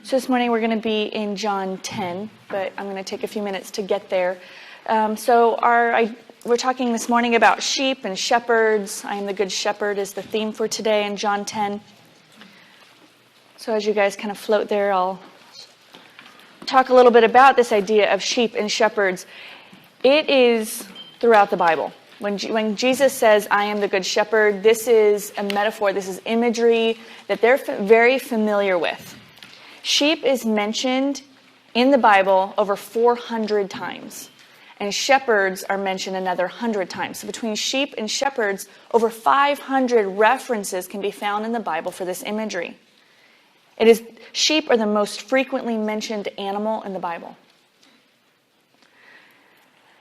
So this morning we're going to be in John 10, but I'm going to take a few minutes to get there. We're talking this morning about sheep and shepherds. I am the good shepherd is the theme for today in John 10. So as you guys kind of float there, I'll talk a little bit about this idea of sheep and shepherds. It is throughout the Bible. When Jesus says, I am the good shepherd, this is a metaphor, this is imagery that they're very familiar with. Sheep is mentioned in the Bible over 400 times, and shepherds are mentioned another 100 times. So between sheep and shepherds, over 500 references can be found in the Bible for this imagery. Sheep are the most frequently mentioned animal in the Bible.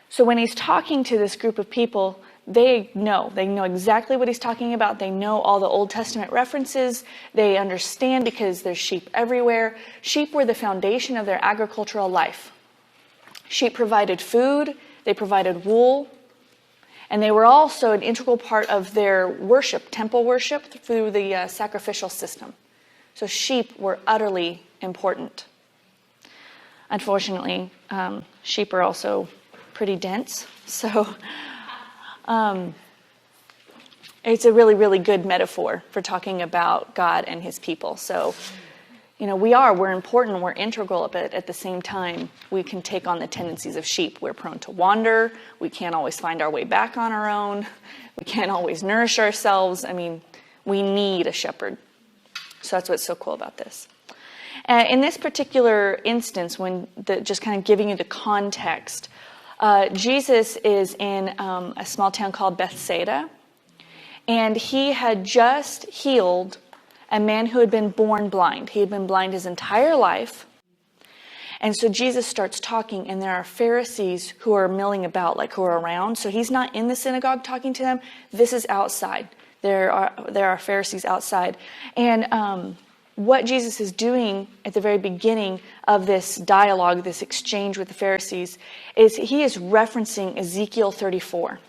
So when he's talking to this group of people, they know exactly what he's talking about. They know all the Old Testament references. They understand because there's sheep everywhere. Sheep were the foundation of their agricultural life. Sheep provided food, they provided wool, and they were also an integral part of their worship, temple worship, through the sacrificial system. So sheep were utterly important. Unfortunately, sheep are also pretty dense, so it's a really, really good metaphor for talking about God and his people. So, we're important, we're integral, but at the same time, we can take on the tendencies of sheep. We're prone to wander, we can't always find our way back on our own, we can't always nourish ourselves. We need a shepherd. So that's what's so cool about this. In this particular instance, just kind of giving you the context, Jesus is in a small town called Bethsaida, and he had just healed a man who had been born blind. He had been blind his entire life. And so Jesus starts talking, and there are Pharisees who are milling about, who are around. So he's not in the synagogue talking to them. This is outside. There are Pharisees outside. And what Jesus is doing at the very beginning of this dialogue, this exchange with the Pharisees, is he is referencing Ezekiel 34.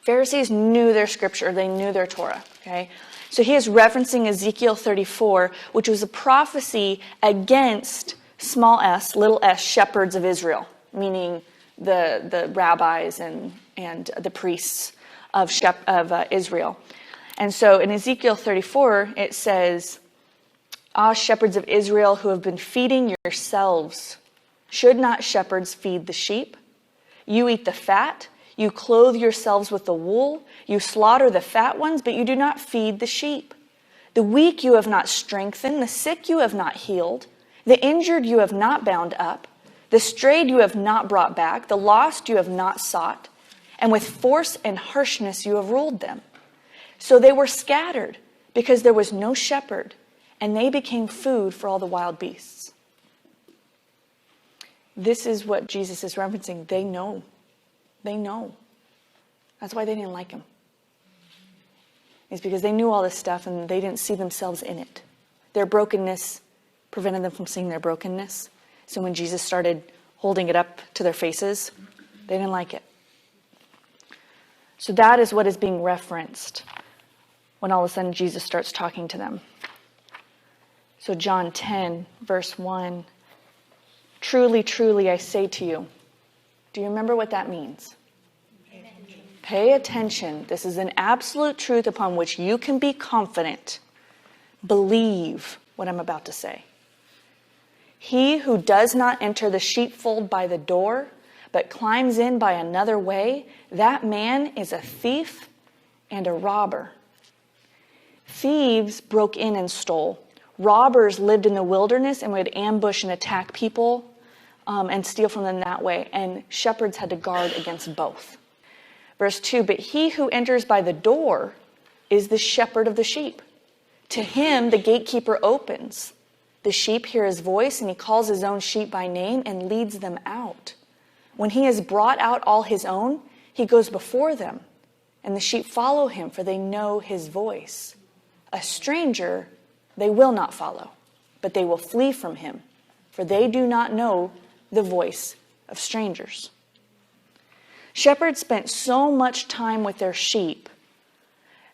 Pharisees knew their scripture, they knew their Torah, okay? So he is referencing Ezekiel 34, which was a prophecy against small s, little s, shepherds of Israel, meaning the rabbis and the priests of Israel. And so in Ezekiel 34, it says, Ah, shepherds of Israel who have been feeding yourselves, should not shepherds feed the sheep? You eat the fat, you clothe yourselves with the wool, you slaughter the fat ones, but you do not feed the sheep. The weak you have not strengthened, the sick you have not healed, the injured you have not bound up, the strayed you have not brought back, the lost you have not sought, and with force and harshness you have ruled them. So they were scattered because there was no shepherd, and they became food for all the wild beasts. This is what Jesus is referencing. They know. They know. That's why they didn't like him. It's because they knew all this stuff and they didn't see themselves in it. Their brokenness prevented them from seeing their brokenness. So when Jesus started holding it up to their faces, they didn't like it. So that is what is being referenced when all of a sudden Jesus starts talking to them. So John 10, verse 1, truly, truly, I say to you. Do you remember what that means? Pay attention. This is an absolute truth upon which you can be confident. Believe what I'm about to say. He who does not enter the sheepfold by the door, but climbs in by another way, that man is a thief and a robber. Thieves broke in and stole. Robbers lived in the wilderness and would ambush and attack people and steal from them that way. And shepherds had to guard against both. Verse 2, but he who enters by the door is the shepherd of the sheep. To him the gatekeeper opens. The sheep hear his voice, and he calls his own sheep by name and leads them out. When he has brought out all his own, he goes before them, and the sheep follow him, for they know his voice. A stranger they will not follow, but they will flee from him, for they do not know the voice of strangers. Shepherds spent so much time with their sheep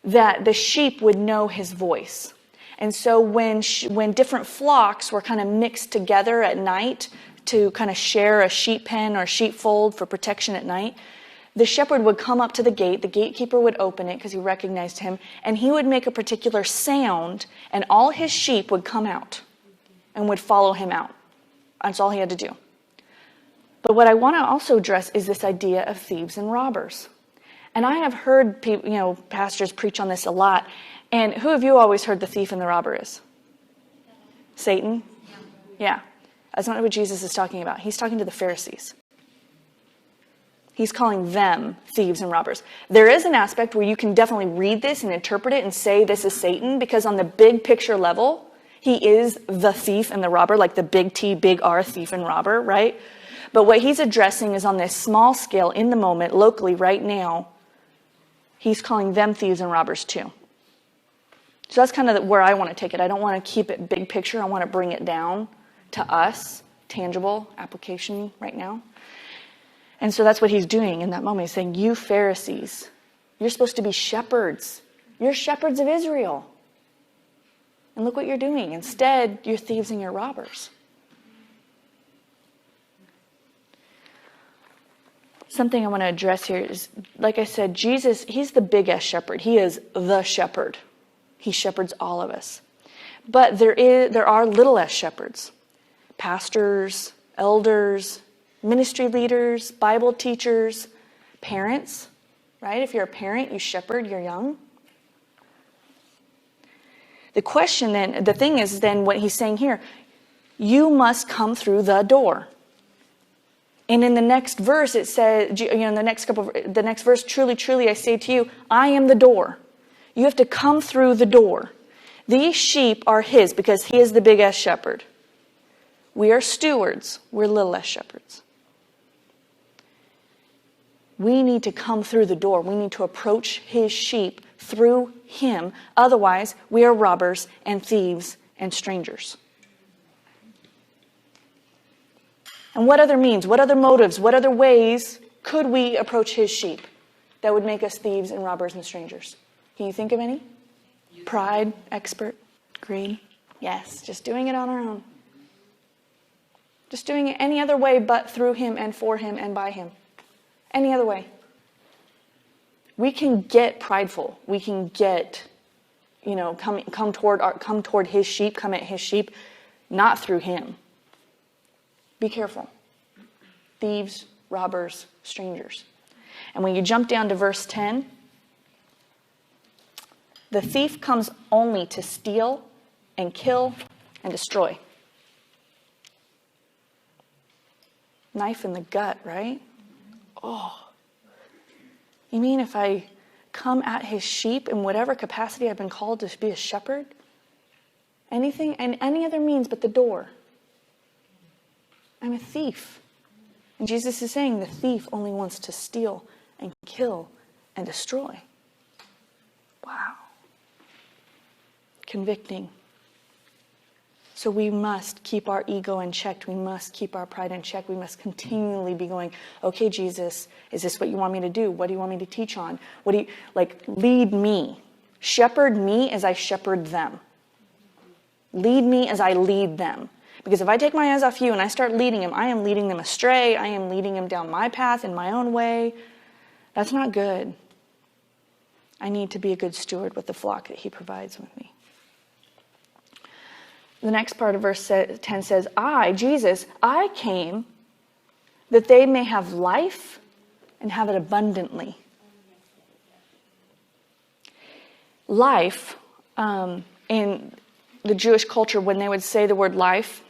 that the sheep would know his voice. And so when different flocks were kind of mixed together at night to kind of share a sheep pen or sheepfold for protection at night, the shepherd would come up to the gate, the gatekeeper would open it because he recognized him, and he would make a particular sound, and all his sheep would come out and would follow him out. That's all he had to do. But what I want to also address is this idea of thieves and robbers. And I have heard people, pastors preach on this a lot. And who of you always heard the thief and the robber is? Satan? Yeah. That's not what Jesus is talking about. He's talking to the Pharisees. He's calling them thieves and robbers. There is an aspect where you can definitely read this and interpret it and say this is Satan, because on the big picture level, he is the thief and the robber, like the big T, big R, thief and robber, right? But what he's addressing is on this small scale, in the moment, locally, right now, he's calling them thieves and robbers too. So that's kind of where I want to take it. I don't want to keep it big picture. I want to bring it down to us, tangible application right now. And so that's what he's doing in that moment. He's saying, you Pharisees, you're supposed to be shepherds. You're shepherds of Israel. And look what you're doing. Instead, you're thieves and you're robbers. Something I want to address here is, like I said, Jesus, he's the biggest shepherd. He is the shepherd. He shepherds all of us. But there are little s shepherds. Pastors, elders, ministry leaders, Bible teachers, parents, right? If you're a parent, you shepherd your young. The question then, the thing is then what he's saying here, you must come through the door. And in the next verse, it says, the next verse, truly, truly, I say to you, I am the door. You have to come through the door. These sheep are his because he is the big S shepherd. We are stewards. We're little s shepherds. We need to come through the door. We need to approach his sheep through him. Otherwise, we are robbers and thieves and strangers. And what other means, what other motives, what other ways could we approach his sheep that would make us thieves and robbers and strangers? Can you think of any? Pride, expert, greed. Yes, just doing it on our own. Just doing it any other way but through him and for him and by him. Any other way. We can get prideful. We can get, come toward his sheep, come at his sheep, not through him. Be careful. Thieves, robbers, strangers. And when you jump down to verse 10, the thief comes only to steal and kill and destroy. Knife in the gut, right? Oh. You mean if I come at his sheep in whatever capacity I've been called to be a shepherd? Anything and any other means but the door. I'm a thief. And Jesus is saying the thief only wants to steal and kill and destroy. Wow. Convicting. So we must keep our ego in check. We must keep our pride in check. We must continually be going, okay, Jesus, is this what you want me to do? What do you want me to teach on? Lead me. Shepherd me as I shepherd them. Lead me as I lead them. Because if I take my eyes off you and I start leading them, I am leading them astray. I am leading them down my path in my own way. That's not good. I need to be a good steward with the flock that he provides with me. The next part of verse 10 says, I, Jesus, I came that they may have life and have it abundantly. Life, in the Jewish culture, when they would say the word life,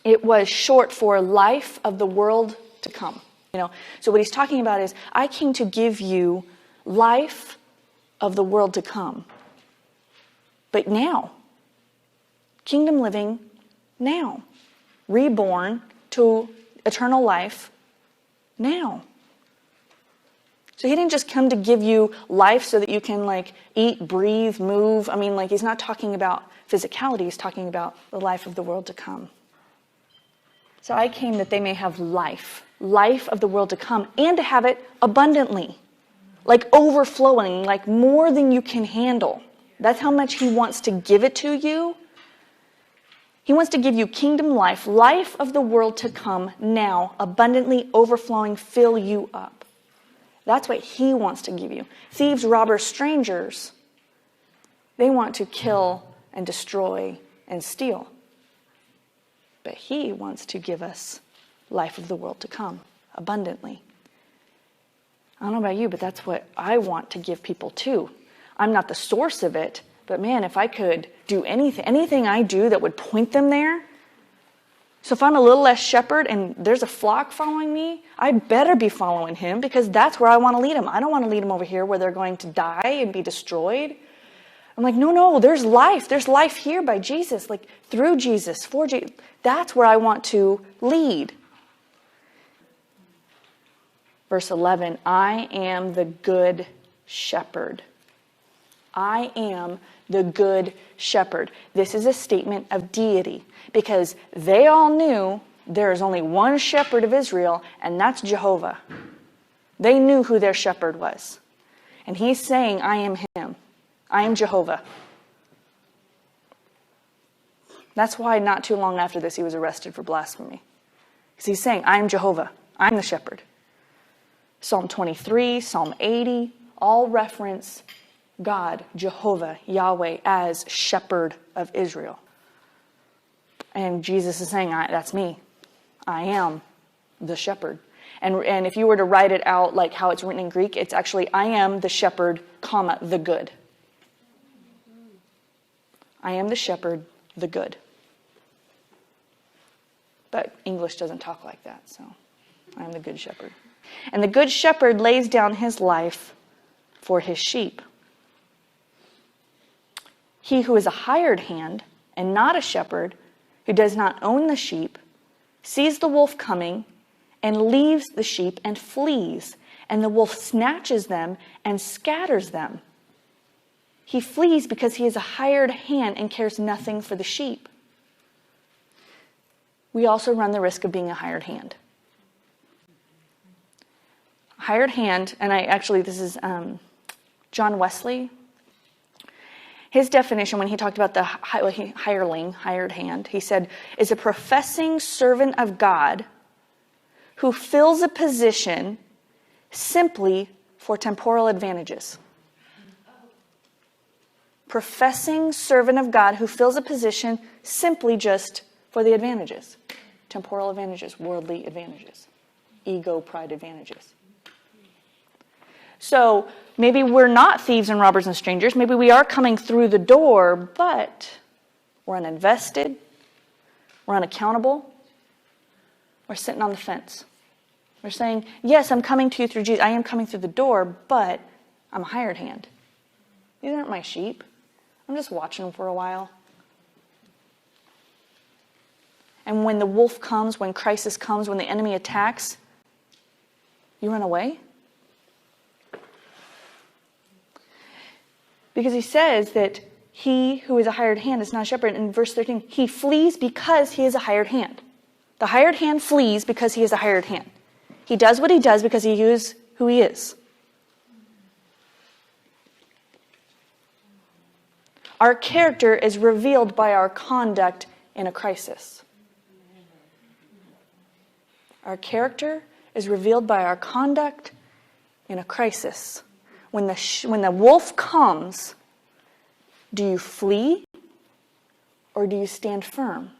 it was short for life of the world to come. So what he's talking about is, I came to give you life of the world to come. But now, kingdom living now, reborn to eternal life now. So he didn't just come to give you life so that you can eat, breathe, move. He's not talking about physicality. He's talking about the life of the world to come. So I came that they may have life of the world to come, and to have it abundantly, overflowing, more than you can handle. That's how much he wants to give it to you. He wants to give you kingdom life, life of the world to come now, abundantly overflowing, fill you up. That's what he wants to give you. Thieves, robbers, strangers, they want to kill and destroy and steal. But he wants to give us life of the world to come, abundantly. I don't know about you, but that's what I want to give people too. I'm not the source of it, but man, if I could do anything I do that would point them there. So if I'm a little less shepherd and there's a flock following me, I better be following him, because that's where I want to lead them. I don't want to lead them over here where they're going to die and be destroyed. I'm like, no, there's life. There's life here by Jesus, like through Jesus, for Jesus. That's where I want to lead. Verse 11, I am the good shepherd. I am the good shepherd. This is a statement of deity, because they all knew there is only one shepherd of Israel, and that's Jehovah. They knew who their shepherd was. And he's saying, I am him. I am Jehovah. That's why not too long after this he was arrested for blasphemy. Because he's saying, I am Jehovah. I'm the shepherd. Psalm 23, Psalm 80, all reference God, Jehovah, Yahweh, as shepherd of Israel. And Jesus is saying, that's me. I am the shepherd. And if you were to write it out like how it's written in Greek, it's actually, I am the shepherd, comma, the good. I am the shepherd, the good. But English doesn't talk like that, so I am the good shepherd. And the good shepherd lays down his life for his sheep. He who is a hired hand and not a shepherd, who does not own the sheep, sees the wolf coming and leaves the sheep and flees, and the wolf snatches them and scatters them. He flees because he is a hired hand and cares nothing for the sheep. We also run the risk of being a hired hand. Hired hand, and this is John Wesley. His definition, when he talked about the hireling, hired hand, he said, is a professing servant of God who fills a position simply for temporal advantages. Professing servant of God who fills a position simply just for the advantages. Temporal advantages, worldly advantages, ego, pride advantages. So maybe we're not thieves and robbers and strangers. Maybe we are coming through the door, but we're uninvested, we're unaccountable, we're sitting on the fence. We're saying, yes, I'm coming to you through Jesus. I am coming through the door, but I'm a hired hand. These aren't my sheep. I'm just watching them for a while. And when the wolf comes, when crisis comes, when the enemy attacks, you run away. Because he says that he who is a hired hand is not a shepherd. In verse 13, he flees because he is a hired hand. The hired hand flees because he is a hired hand. He does what he does because he is who he is. Our character is revealed by our conduct in a crisis. Our character is revealed by our conduct in a crisis. When the wolf comes, do you flee or do you stand firm?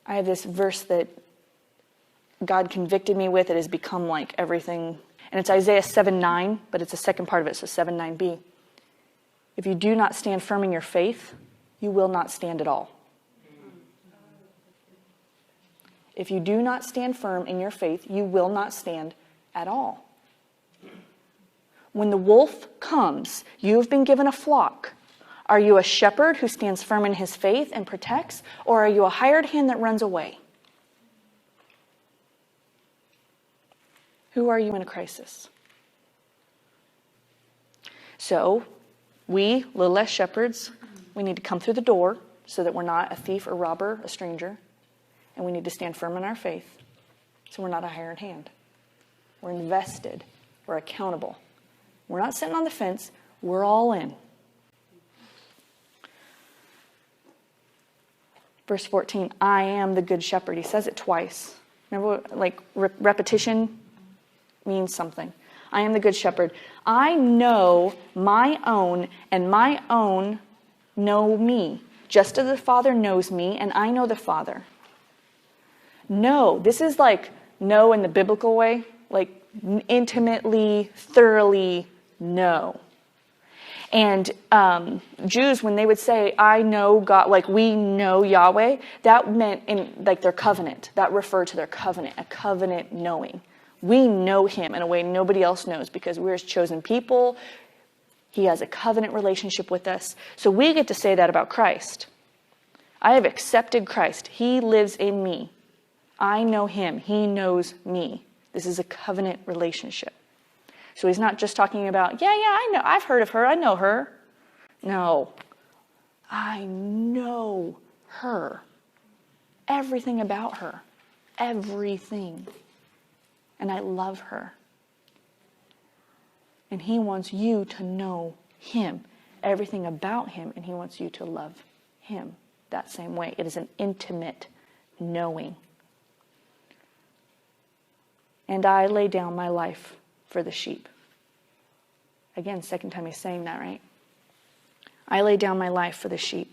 I have this verse that God convicted me with. It has become like everything. And it's Isaiah 7:9, but it's the second part of it, so 7:9b. If you do not stand firm in your faith, you will not stand at all. If you do not stand firm in your faith, you will not stand at all. When the wolf comes, you have been given a flock. Are you a shepherd who stands firm in his faith and protects, or are you a hired hand that runs away? Who are you in a crisis? So, we, little less shepherds, we need to come through the door so that we're not a thief, a robber, a stranger. And we need to stand firm in our faith so we're not a hired hand. We're invested. We're accountable. We're not sitting on the fence. We're all in. Verse 14, I am the good shepherd. He says it twice. Remember, like repetition means something. I am the good shepherd. I know my own, and my own know me, just as the Father knows me, and I know the Father. No, this is like know in the biblical way, like intimately, thoroughly know. And Jews, when they would say, I know God, like we know Yahweh, that meant in like their covenant. That referred to their covenant, a covenant knowing. We know him in a way nobody else knows because we're his chosen people. He has a covenant relationship with us. So we get to say that about Christ. I have accepted Christ. He lives in me. I know him. He knows me. This is a covenant relationship. So he's not just talking about, yeah, I know. I've heard of her. I know her. No. I know her. Everything about her. Everything. And I love her. And he wants you to know him. Everything about him. And he wants you to love him that same way. It is an intimate knowing. And I lay down my life for the sheep. Again, second time he's saying that, right? I lay down my life for the sheep.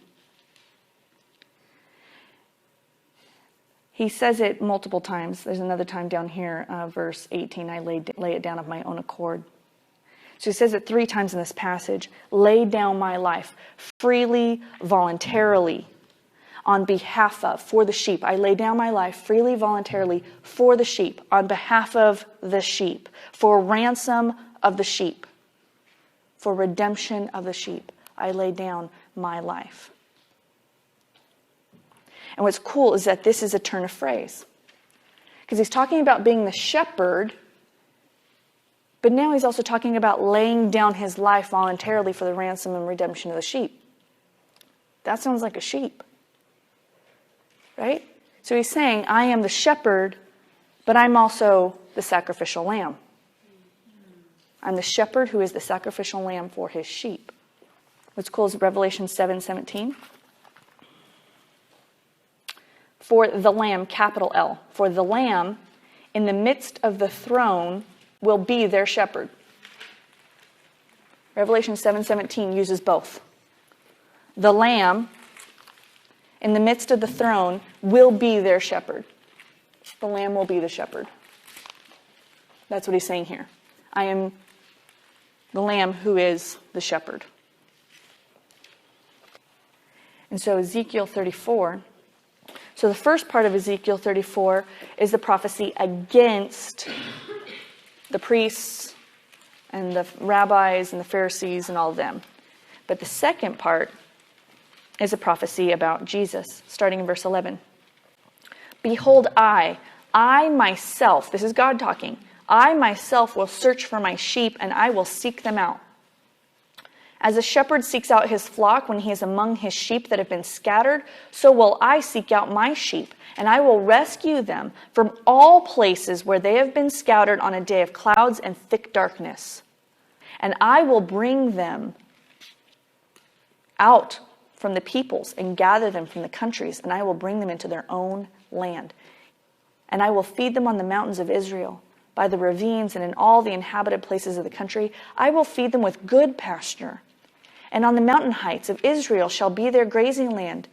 He says it multiple times. There's another time down here, verse 18, I lay it down of my own accord. So he says it 3 times in this passage. Lay down my life freely, voluntarily, on behalf of, for the sheep. I lay down my life freely, voluntarily, for the sheep, on behalf of the sheep, for ransom of the sheep, for redemption of the sheep. I lay down my life. And what's cool is that this is a turn of phrase. Because he's talking about being the shepherd, but now he's also talking about laying down his life voluntarily for the ransom and redemption of the sheep. That sounds like a sheep. Right? So he's saying, I am the shepherd, but I'm also the sacrificial lamb. I'm the shepherd who is the sacrificial lamb for his sheep. What's cool is Revelation 7:17. For the lamb, capital L, for the lamb in the midst of the throne will be their shepherd. Revelation 7:17 uses both. The lamb in the midst of the throne will be their shepherd. The lamb will be the shepherd. That's what he's saying here. I am the lamb who is the shepherd. And so Ezekiel 34. So the first part of Ezekiel 34 is the prophecy against the priests and the rabbis and the Pharisees and all of them. But the second part is a prophecy about Jesus, starting in verse 11. Behold, I myself, this is God talking, I myself will search for my sheep and I will seek them out. As a shepherd seeks out his flock when he is among his sheep that have been scattered, so will I seek out my sheep, and I will rescue them from all places where they have been scattered on a day of clouds and thick darkness. And I will bring them out from the peoples and gather them from the countries, and I will bring them into their own land. And I will feed them on the mountains of Israel, by the ravines and in all the inhabited places of the country. I will feed them with good pasture. And on the mountain heights of Israel shall be their grazing land.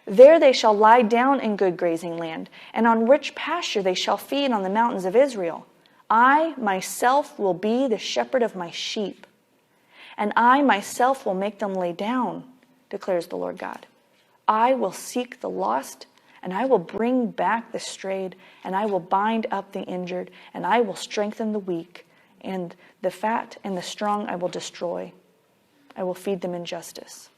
There they shall lie down in good grazing land, and on rich pasture they shall feed on the mountains of Israel. I myself will be the shepherd of my sheep, and I myself will make them lay down, declares the Lord God. I will seek the lost, and I will bring back the strayed, and I will bind up the injured, and I will strengthen the weak, and the fat and the strong I will destroy. I will feed them in justice.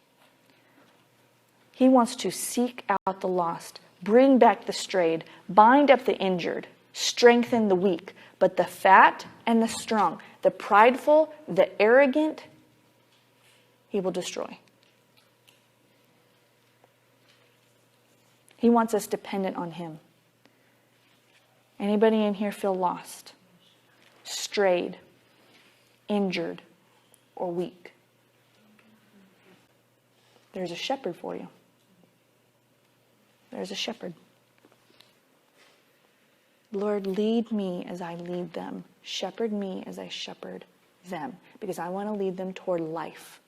He wants to seek out the lost, bring back the strayed, bind up the injured, strengthen the weak. But the fat and the strong, the prideful, the arrogant, he will destroy. He wants us dependent on him. Anybody in here feel lost, strayed, injured, or weak. There's a shepherd for you. There's a shepherd. Lord, lead me as I lead them. Shepherd me as I shepherd them. Because I want to lead them toward life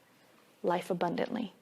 abundantly.